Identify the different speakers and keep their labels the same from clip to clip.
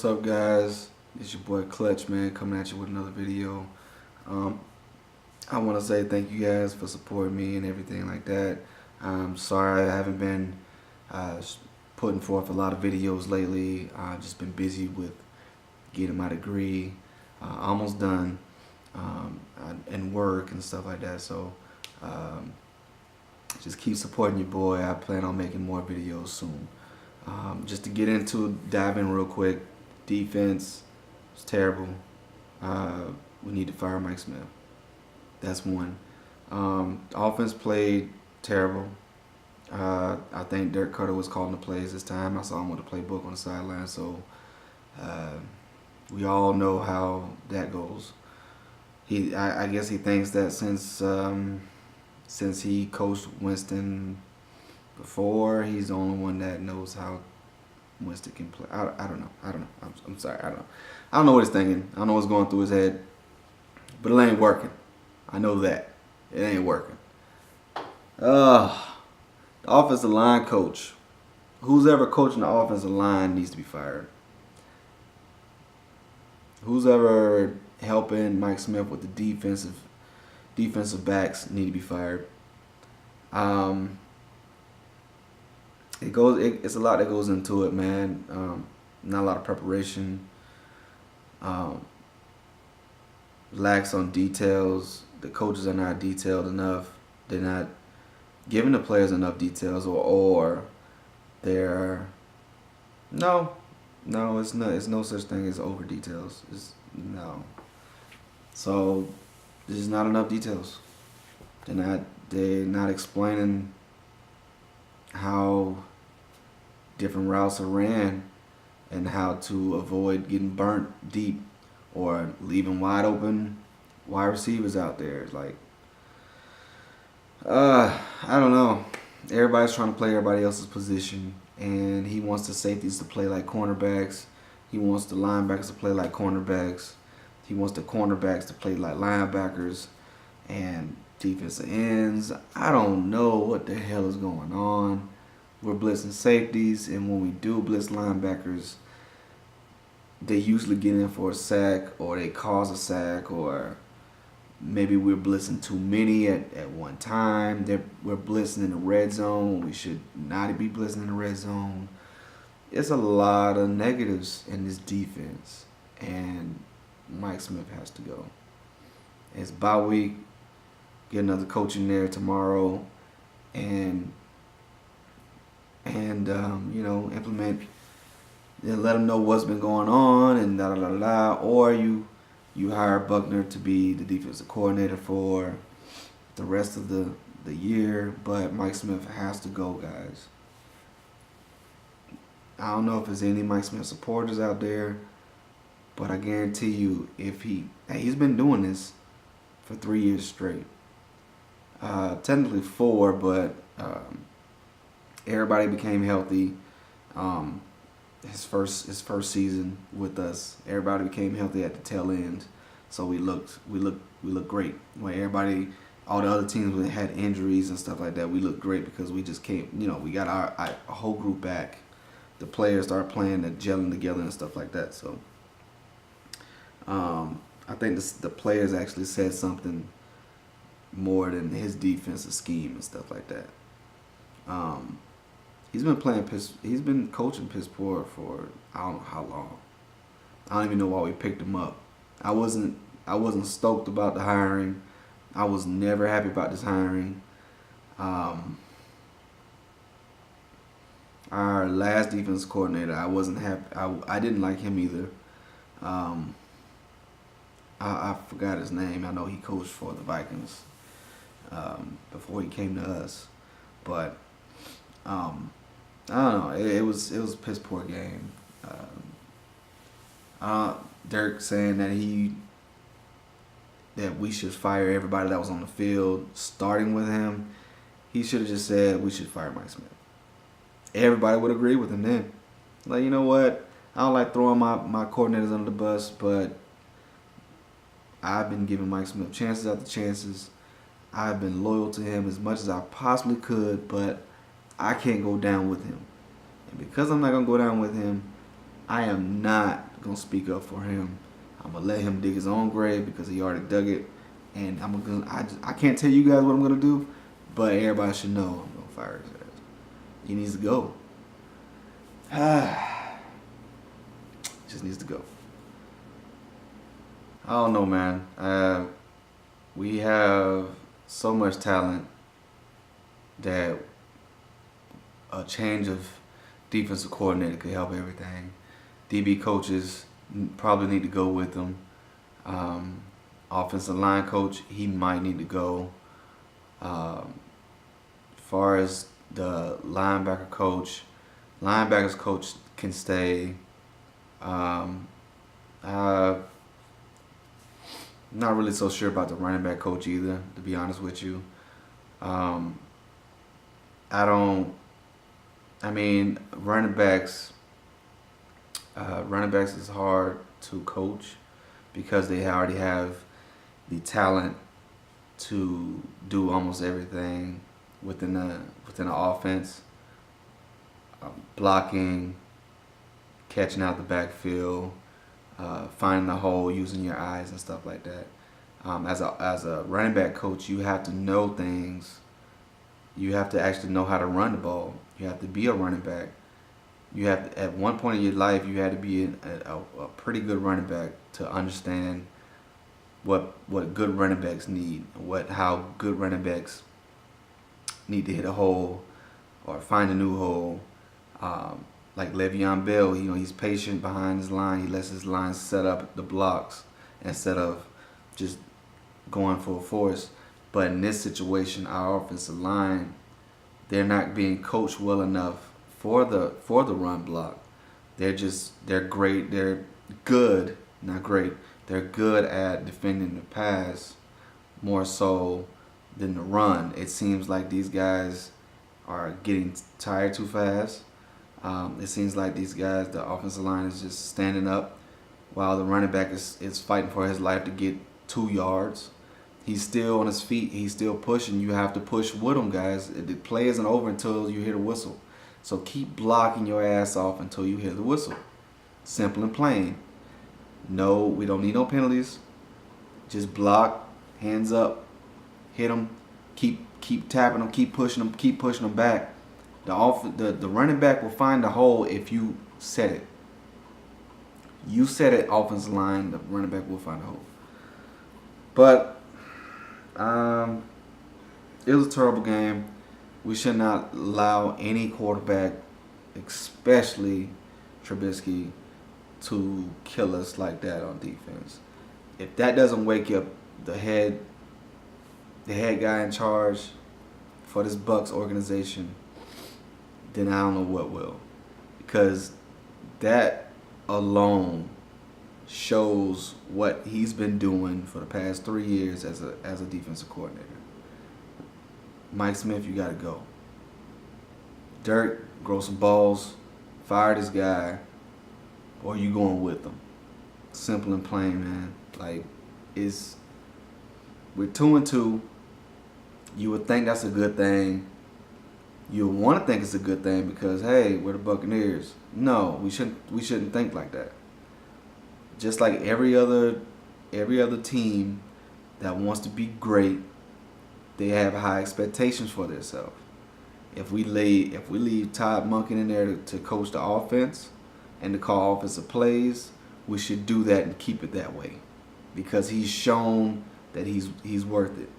Speaker 1: What's up, guys? It's your boy Clutch, man, coming at you with another video. Um, I want to say thank you guys for supporting me and everything like that. I'm sorry I haven't been putting forth a lot of videos lately. I've just been busy with getting my degree, almost done, and work and stuff like that. So just keep supporting your boy. I plan on making more videos soon. Just to dive in real quick, defense is terrible. We need to fire Mike Smith. That's one. Offense played terrible. I think Dirk Cutter was calling the plays this time. I saw him with a playbook on the sideline, so we all know how that goes. I guess he thinks that since he coached Winston before, he's the only one that knows how Winston can play. I don't know. I'm sorry. I don't know. I don't know what he's thinking. I don't know what's going through his head. But it ain't working. I know that. It ain't working. The offensive line coach. Who's ever coaching the offensive line needs to be fired. Who's ever helping Mike Smith with the defensive backs need to be fired. It's a lot that goes into it, man. Not a lot of preparation. Lacks on details. The coaches are not detailed enough. They're not giving the players enough details, or they're no, it's not. It's no such thing as over details. No. So there's not enough details. They're not explaining how different routes are ran and how to avoid getting burnt deep or leaving wide open wide receivers out there. Like, I don't know. Everybody's trying to play everybody else's position, and he wants the safeties to play like cornerbacks. He wants the linebackers to play like cornerbacks. He wants the cornerbacks to play like linebackers and defensive ends. I don't know what the hell is going on. We're blitzing safeties, and when we do blitz linebackers, they usually get in for a sack, or they cause a sack, or maybe we're blitzing too many at one time. We're blitzing in the red zone. We should not be blitzing in the red zone. It's a lot of negatives in this defense, and Mike Smith has to go. It's bye week. Get another coach in there tomorrow, and implement. Let them know what's been going on, and da da da da. Or you hire Buckner to be the defensive coordinator for the rest of the year. But Mike Smith has to go, guys. I don't know if there's any Mike Smith supporters out there, but I guarantee you, he's been doing this for 3 years straight. Technically 4, but everybody became healthy. His first season with us, everybody became healthy at the tail end, so we looked great. When all the other teams had injuries and stuff like that, we looked great because we just came. We got our whole group back. The players started playing and gelling together and stuff like that. So I think the players actually said something more than his defensive scheme and stuff like that. He's been coaching piss poor for I don't know how long. I don't even know why we picked him up. I wasn't stoked about the hiring. I was never happy about this hiring. Our last defense coordinator, I wasn't happy. I didn't like him either. I forgot his name. I know he coached for the Vikings before he came to us, but I don't know. It was a piss poor game. Dirk saying that we should fire everybody that was on the field, starting with him. He should have just said we should fire Mike Smith. Everybody would agree with him then. Like, you know what? I don't like throwing my coordinators under the bus, but I've been giving Mike Smith chances after chances. I've been loyal to him as much as I possibly could, but I can't go down with him. And because I'm not going to go down with him, I am not gonna speak up for him. I'm gonna let him dig his own grave because he already dug it, and I can't tell you guys what I'm gonna do, but everybody should know I'm gonna fire his ass. He needs to go. Just needs to go. I don't know, man. We have so much talent that a change of defensive coordinator could help everything. DB coaches probably need to go with them. Offensive line coach, he might need to go. As far as the linebackers coach can stay. Not really so sure about the running back coach either, to be honest with you. Running backs is hard to coach because they already have the talent to do almost everything within the offense. Blocking, catching out the backfield, finding the hole, using your eyes and stuff like that. As a running back coach, you have to know things. You have to actually know how to run the ball. You have to be a running back. You have to, at one point in your life, you had to be a pretty good running back to understand what good running backs need, how good running backs need to hit a hole or find a new hole. Like Le'Veon Bell, he's patient behind his line. He lets his line set up the blocks instead of just going for a force. But in this situation, our offensive line, they're not being coached well enough for the run block. They're great. They're good, not great. They're good at defending the pass more so than the run. It seems like these guys are getting tired too fast. It seems like these guys, the offensive line is just standing up while the running back is fighting for his life to get 2 yards. He's still on his feet. He's still pushing. You have to push with him, guys. The play isn't over until you hear the whistle. So keep blocking your ass off until you hear the whistle. Simple and plain. No, we don't need no penalties. Just block, hands up, hit them, keep tapping them, keep pushing them back. The running back will find the hole if you set it. You set it, offensive line, the running back will find a hole. But it was a terrible game. We should not allow any quarterback, especially Trubisky, to kill us like that on defense. If that doesn't wake up the head guy in charge for this Bucs organization, then I don't know what will. Because that alone shows what he's been doing for the past 3 years as a defensive coordinator. Mike Smith, you got to go. Dirk, grow some balls, fire this guy, or you going with them. Simple and plain, man. Like, we're 2-2. You would think that's a good thing. You would want to think it's a good thing because, hey, we're the Buccaneers. No, we shouldn't think like that. Just like every other team that wants to be great, they have high expectations for themselves. If we leave Todd Monken in there to coach the offense and to call offensive plays, we should do that and keep it that way because he's shown that he's worth it.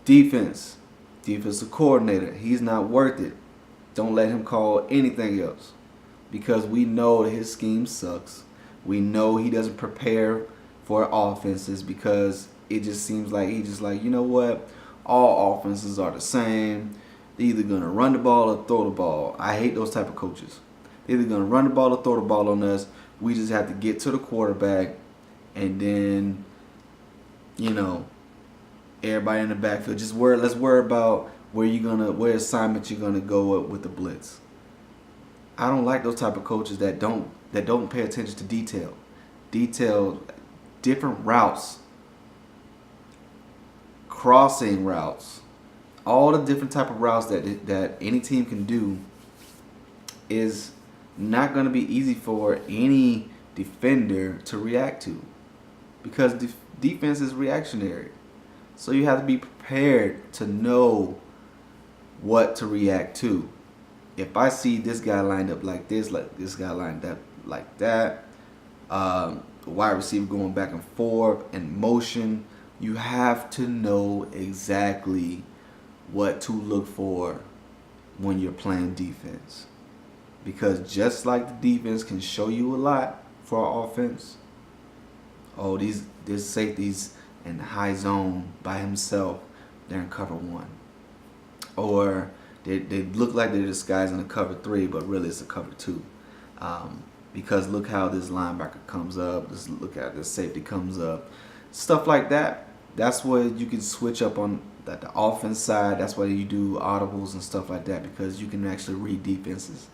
Speaker 1: Defensive coordinator, he's not worth it. Don't let him call anything else because we know that his scheme sucks. We know he doesn't prepare for offenses because it just seems like he's just like, you know what? All offenses are the same. They're either going to run the ball or throw the ball. I hate those type of coaches. They're either going to run the ball or throw the ball on us. We just have to get to the quarterback and then, everybody in the backfield. Let's worry about where assignment you're gonna go up with the blitz. I don't like those type of coaches that don't pay attention to detail. Different routes, crossing routes, all the different type of routes that any team can do is not going to be easy for any defender to react to, because defense is reactionary. So you have to be prepared to know what to react to. If I see this guy lined up like this guy lined up like that, wide receiver going back and forth and motion, you have to know exactly what to look for when you're playing defense. Because just like the defense can show you a lot for our offense, oh, this safety's in high zone by himself, they're in cover 1. Or they look like they're disguising a cover 3, but really it's a cover 2. Because look how this linebacker comes up, look how this safety comes up. Stuff like that. That's where you can switch up on the offense side. That's why you do audibles and stuff like that, because you can actually read defenses.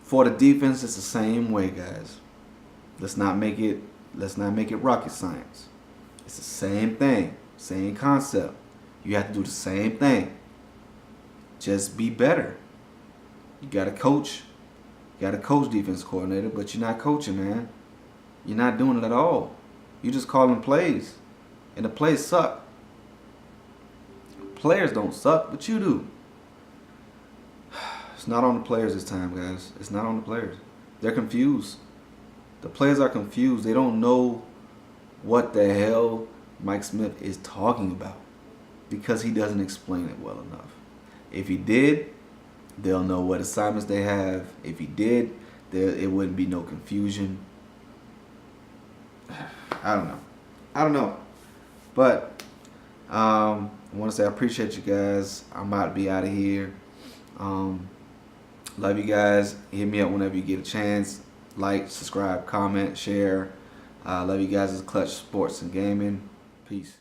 Speaker 1: For the defense, it's the same way, guys. Let's not make it rocket science. It's the same thing, same concept. You have to do the same thing. Just be better. You gotta coach. You gotta coach defense coordinator, but you're not coaching, man. You're not doing it at all. You're just calling plays, and the plays suck. Players don't suck, but you do. It's not on the players this time, guys. It's not on the players. They're confused. The players are confused. They don't know what the hell Mike Smith is talking about, because he doesn't explain it well enough. If he did, they'll know what assignments they have. If he did, it wouldn't be no confusion. I don't know. But I want to say I appreciate you guys. I'm about to be out of here. Love you guys. Hit me up whenever you get a chance. Like, subscribe, comment, share. Love you guys. It's Clutch Sports and Gaming. Peace.